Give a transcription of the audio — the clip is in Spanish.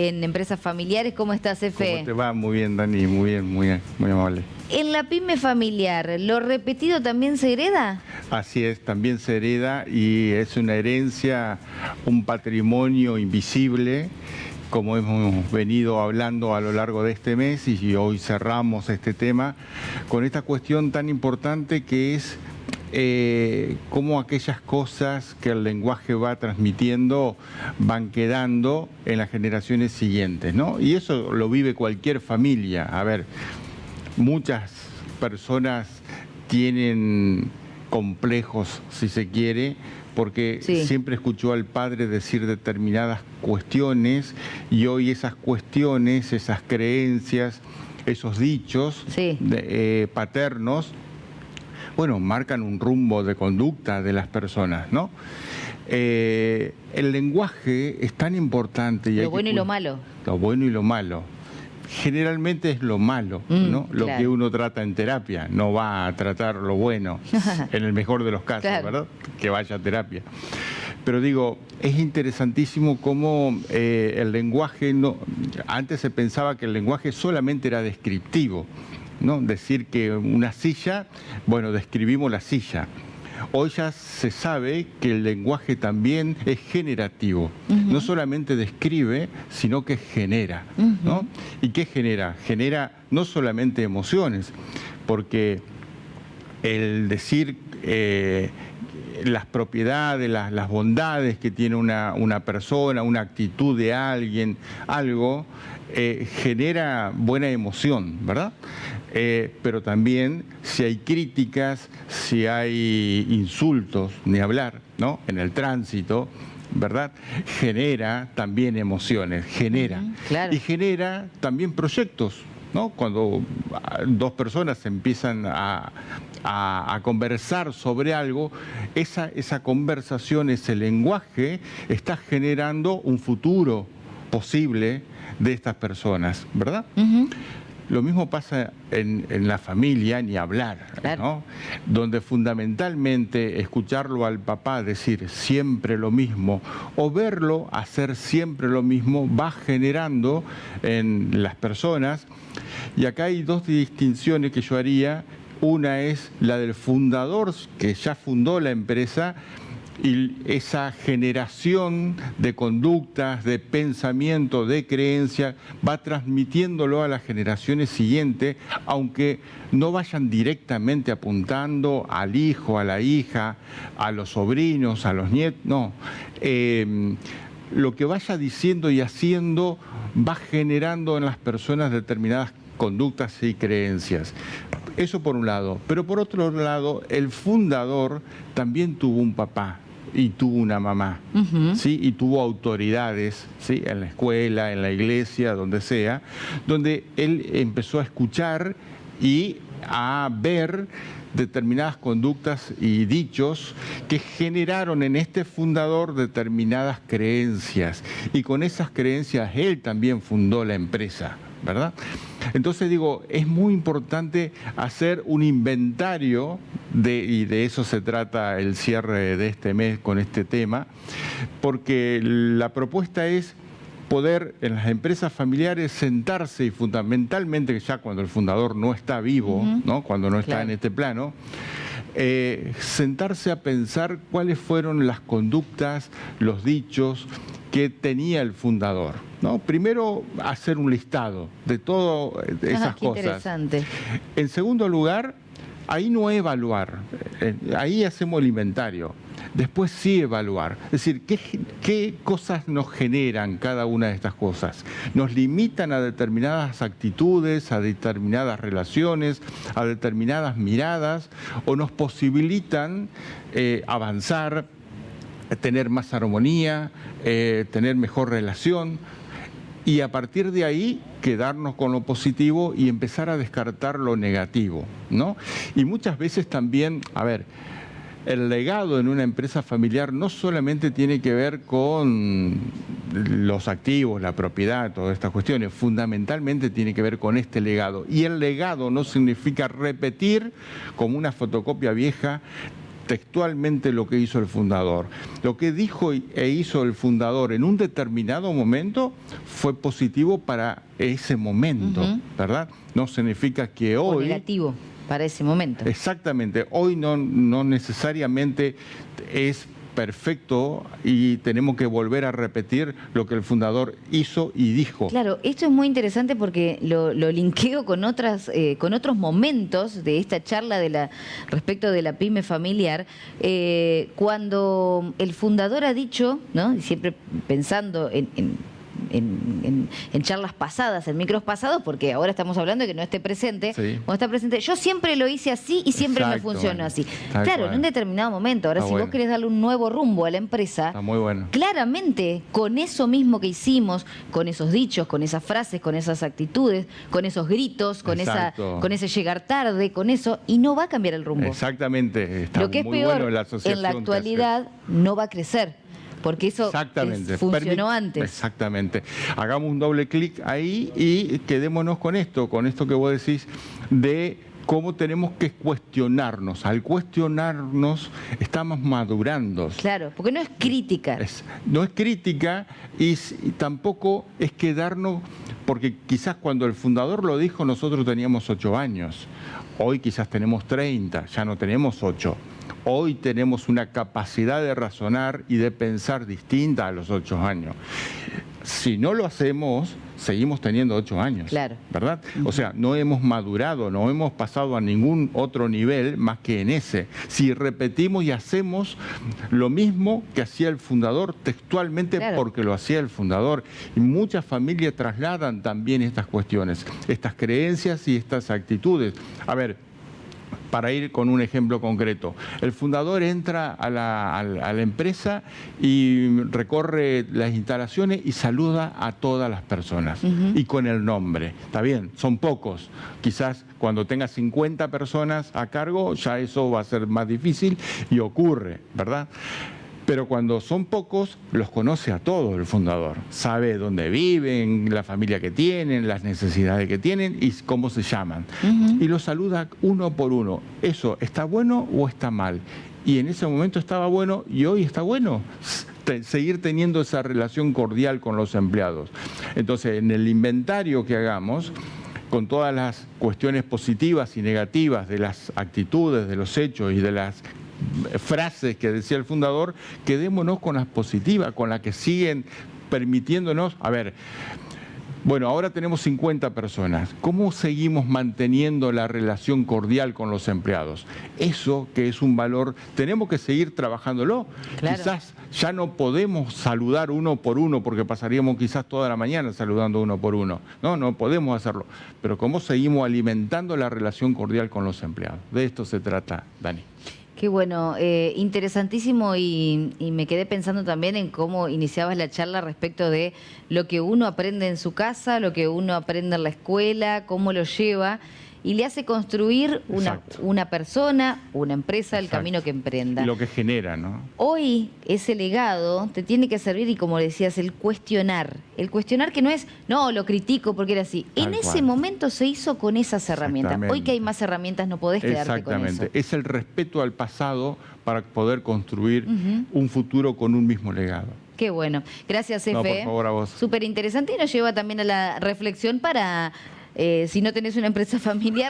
En empresas familiares, ¿cómo estás, Efe? ¿Cómo te va? Muy bien, Dani, muy bien, muy amable. En la pyme familiar, ¿lo repetido también se hereda? Así es, también se hereda y es una herencia, un patrimonio invisible, como hemos venido hablando a lo largo de este mes, y hoy cerramos este tema con esta cuestión tan importante que es cómo aquellas cosas que el lenguaje va transmitiendo van quedando en las generaciones siguientes, ¿no? Y eso lo vive cualquier familia. A ver, muchas personas tienen complejos, si se quiere, porque Sí. siempre escuchó al padre decir determinadas cuestiones y hoy esas cuestiones, esas creencias, esos dichos Sí. paternos, bueno, marcan un rumbo de conducta de las personas, ¿no? El lenguaje es tan importante. Lo bueno y lo malo. Lo bueno y lo malo. Generalmente es lo malo, ¿no? Lo claro. que uno trata en terapia. No va a tratar lo bueno, en el mejor de los casos, Claro. ¿verdad? Que vaya a terapia. Pero digo, es interesantísimo cómo el lenguaje, antes se pensaba que el lenguaje solamente era descriptivo, ¿no? Decir que una silla, bueno, describimos la silla. Hoy ya se sabe que el lenguaje también es generativo. No solamente describe, sino que genera, ¿no? ¿Y qué genera? Genera no solamente emociones, porque el decir las propiedades, las bondades que tiene una persona, una actitud de alguien, algo, genera buena emoción, ¿verdad? Pero también si hay críticas, si hay insultos, ni hablar, ¿no? En el tránsito, ¿verdad? Genera también emociones, genera. Claro. Y genera también proyectos, ¿no? Cuando dos personas empiezan a conversar sobre algo, esa conversación, ese lenguaje, está generando un futuro posible de estas personas, ¿verdad? Lo mismo pasa en la familia, ni hablar, Claro. ¿no? Donde fundamentalmente escucharlo al papá decir siempre lo mismo o verlo hacer siempre lo mismo va generando en las personas. Y acá hay dos distinciones que yo haría. Una es la del fundador, que ya fundó la empresa, y esa generación de conductas, de pensamiento, de creencia, va transmitiéndolo a las generaciones siguientes, aunque no vayan directamente apuntando al hijo, a la hija, a los sobrinos, a los nietos, no. Lo que vaya diciendo y haciendo va generando en las personas determinadas conductas y creencias. Eso por un lado. Pero por otro lado, el fundador también tuvo un papá y tuvo una mamá, ¿sí? Y tuvo autoridades, ¿sí? En la escuela, en la iglesia, donde sea, donde él empezó a escuchar y a ver determinadas conductas y dichos que generaron en este fundador determinadas creencias. Y con esas creencias él también fundó la empresa, ¿verdad? Entonces digo, es muy importante hacer un inventario, y de eso se trata el cierre de este mes con este tema, porque la propuesta es poder en las empresas familiares sentarse y fundamentalmente ya cuando el fundador no está vivo, ¿no? Cuando no está Claro. en este plano, sentarse a pensar cuáles fueron las conductas, los dichos que tenía el fundador, ¿no? Primero, hacer un listado de todas esas qué cosas. interesante. En segundo lugar, ahí no evaluar, ahí hacemos el inventario. Después sí evaluar, es decir, ¿qué cosas nos generan cada una de estas cosas? ¿Nos limitan a determinadas actitudes, a determinadas relaciones, a determinadas miradas, o nos posibilitan avanzar, tener más armonía, tener mejor relación? Y a partir de ahí quedarnos con lo positivo y empezar a descartar lo negativo, ¿no? Y muchas veces también, a ver, el legado en una empresa familiar no solamente tiene que ver con los activos, la propiedad, todas estas cuestiones, fundamentalmente tiene que ver con este legado. Y el legado no significa repetir como una fotocopia vieja textualmente lo que hizo el fundador. Lo que dijo e hizo el fundador en un determinado momento fue positivo para ese momento, ¿verdad? No significa que hoy... O negativo para ese momento. Exactamente. Hoy no necesariamente es perfecto y tenemos que volver a repetir lo que el fundador hizo y dijo. Claro, esto es muy interesante porque lo linkeo con otros momentos de esta charla respecto de la pyme familiar, cuando el fundador ha dicho, ¿no? Y siempre pensando en charlas pasadas, en micros pasados, porque ahora estamos hablando de que no esté presente. Sí. Cuando está presente, yo siempre lo hice así y siempre me funcionó así. Claro, en un determinado momento. Ahora, si vos querés darle un nuevo rumbo a la empresa, está muy bueno. Claramente, con eso mismo que hicimos, con esos dichos, con esas frases, con esas actitudes, con esos gritos, con ese llegar tarde, con eso, y no va a cambiar el rumbo. Exactamente. Está Lo que es muy peor, bueno la asociación en la actualidad no va a crecer. Porque eso funcionó antes. Exactamente. Hagamos un doble clic ahí y quedémonos con esto que vos decís de cómo tenemos que cuestionarnos. Al cuestionarnos estamos madurando. Claro, porque no es crítica. No es crítica y tampoco es quedarnos, porque quizás cuando el fundador lo dijo nosotros teníamos 8 años. Hoy quizás tenemos 30, ya no tenemos 8. Hoy tenemos una capacidad de razonar y de pensar distinta a los 8 años. Si no lo hacemos, seguimos teniendo 8 años, claro. ¿Verdad? O sea, no hemos madurado, no hemos pasado a ningún otro nivel más que en ese. Si repetimos y hacemos lo mismo que hacía el fundador textualmente, claro, porque lo hacía el fundador. Y muchas familias trasladan también estas cuestiones, estas creencias y estas actitudes. A ver, para ir con un ejemplo concreto, el fundador entra a la empresa y recorre las instalaciones y saluda a todas las personas y con el nombre. Está bien, son pocos. Quizás cuando tenga 50 personas a cargo ya eso va a ser más difícil y ocurre, ¿verdad? Pero cuando son pocos, los conoce a todos el fundador. Sabe dónde viven, la familia que tienen, las necesidades que tienen y cómo se llaman. Y los saluda uno por uno. ¿Eso está bueno o está mal? Y en ese momento estaba bueno y hoy está bueno. Seguir teniendo esa relación cordial con los empleados. Entonces, en el inventario que hagamos, con todas las cuestiones positivas y negativas de las actitudes, de los hechos y de las frases que decía el fundador, quedémonos con las positivas, con las que siguen permitiéndonos. A ver, bueno, ahora tenemos 50 personas. ¿Cómo seguimos manteniendo la relación cordial con los empleados? Eso que es un valor, tenemos que seguir trabajándolo. Claro. Quizás ya no podemos saludar uno por uno porque pasaríamos quizás toda la mañana saludando uno por uno. No podemos hacerlo. Pero ¿cómo seguimos alimentando la relación cordial con los empleados? De esto se trata, Dani. Qué bueno, interesantísimo y me quedé pensando también en cómo iniciabas la charla respecto de lo que uno aprende en su casa, lo que uno aprende en la escuela, cómo lo lleva y le hace construir una persona, una empresa, el camino que emprenda. Y lo que genera, ¿no? Hoy ese legado te tiene que servir y como decías, el cuestionar que no es, no, lo critico porque era así. En ese momento se hizo con esas herramientas. Hoy que hay más herramientas no podés quedarte con eso. Exactamente, es el respeto al pasado para poder construir un futuro con un mismo legado. Qué bueno. Gracias, Efe. No, por favor, a vos. Súper interesante y nos lleva también a la reflexión para, si no tenés una empresa familiar,